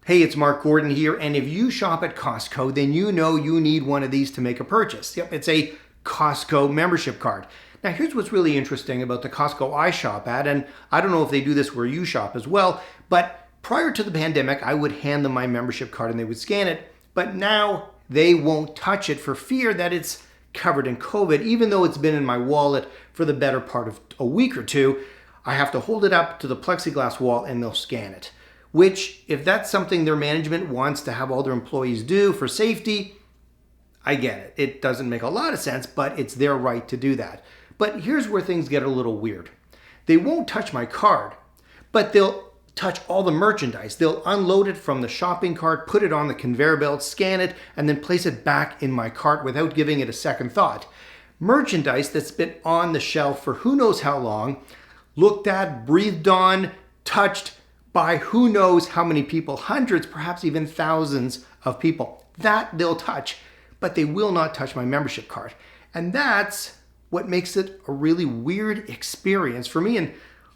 Hey, it's Mark Gordon here, and if you shop at Costco, then you know you need one of these to make a purchase. Yep, it's a Costco membership card. Now, here's what's really interesting about the Costco I shop at, and I don't know if they do this where you shop as well, but prior to the pandemic, I would hand them my membership card and they would scan it, but now they won't touch it for fear that it's covered in COVID, even though it's been in my wallet for the better part of a week or two. I have to hold it up to the plexiglass wall and they'll scan it. Which, if that's something their management wants to have all their employees do for safety, I get it. It doesn't make a lot of sense, but it's their right to do that. But here's where things get a little weird. They won't touch my card, but they'll touch all the merchandise. They'll unload it from the shopping cart, put it on the conveyor belt, scan it, and then place it back in my cart without giving it a second thought. Merchandise that's been on the shelf for who knows how long, looked at, breathed on, touched by who knows how many people, hundreds, perhaps even thousands of people. That they'll touch, but they will not touch my membership card. And that's what makes it a really weird experience for me, and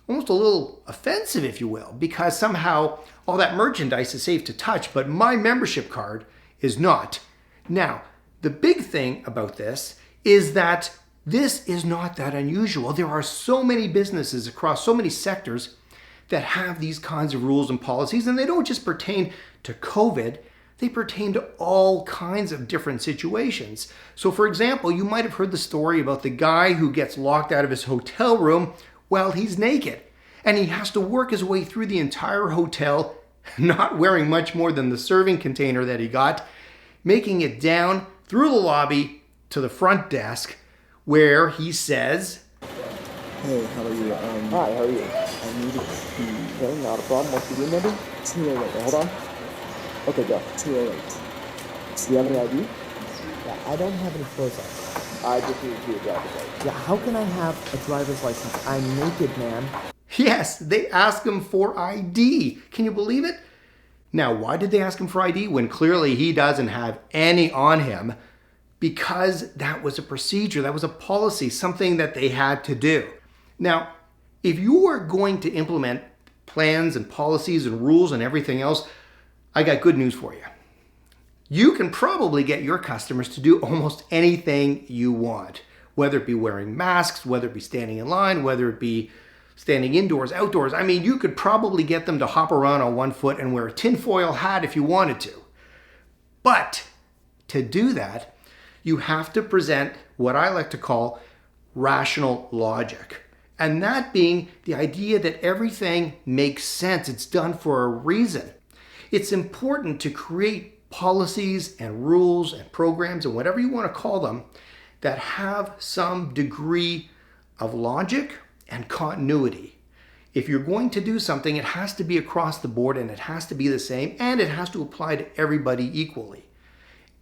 almost a little offensive, if you will, because somehow all that merchandise is safe to touch, but my membership card is not. Now, the big thing about this is that this is not that unusual. There are so many businesses across so many sectors that have these kinds of rules and policies, and they don't just pertain to COVID, they pertain to all kinds of different situations. So for example, you might have heard the story about the guy who gets locked out of his hotel room while he's naked, and he has to work his way through the entire hotel, not wearing much more than the serving container that he got, making it down through the lobby to the front desk where he says, "Hey, how are you? Hi, how are you? I need to pee. Okay, not a problem. What's your room number? 208. Hold on. Okay, go. 208. Do you have any ID? Yeah, I don't have any clothes on. I just need to see a driver's license. Yeah, how can I have a driver's license? I'm naked, man. yes, they ask him for ID. Can you believe it? Now, why did they ask him for ID when clearly he doesn't have any on him? Because that was a procedure, that was a policy, something that they had to do. Now, if you are going to implement plans and policies and rules and everything else, I got good news for you. You can probably get your customers to do almost anything you want, whether it be wearing masks, whether it be standing in line, whether it be standing indoors, outdoors. I mean, you could probably get them to hop around on one foot and wear a tinfoil hat if you wanted to. But to do that, you have to present what I like to call rational logic. And that being the idea that everything makes sense. It's done for a reason. It's important to create policies and rules and programs and whatever you want to call them that have some degree of logic and continuity. If you're going to do something, it has to be across the board and it has to be the same and it has to apply to everybody equally.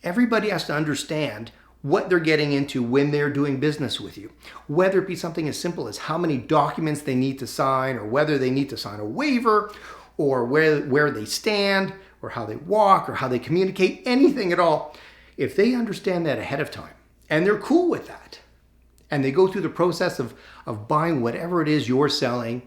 Everybody has to understand what they're getting into when they're doing business with you. Whether it be something as simple as how many documents they need to sign, or whether they need to sign a waiver, or where they stand, or how they walk, or how they communicate, anything at all. If they understand that ahead of time, and they're cool with that, and they go through the process of buying whatever it is you're selling,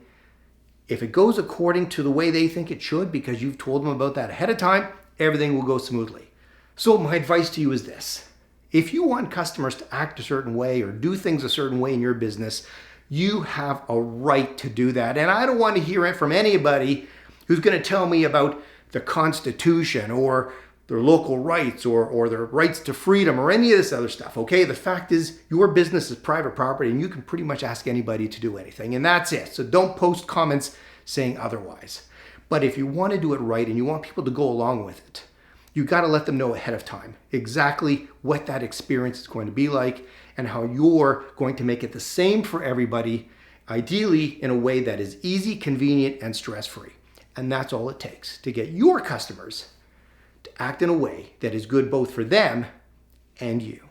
if it goes according to the way they think it should, because you've told them about that ahead of time, everything will go smoothly. So my advice to you is this. If you want customers to act a certain way or do things a certain way in your business, you have a right to do that. And I don't want to hear it from anybody who's going to tell me about the Constitution or their local rights or their rights to freedom or any of this other stuff, okay? The fact is your business is private property and you can pretty much ask anybody to do anything, and that's it. So don't post comments saying otherwise. But if you want to do it right and you want people to go along with it, you got to let them know ahead of time exactly what that experience is going to be like and how you're going to make it the same for everybody, ideally in a way that is easy, convenient, and stress-free. And that's all it takes to get your customers to act in a way that is good both for them and you.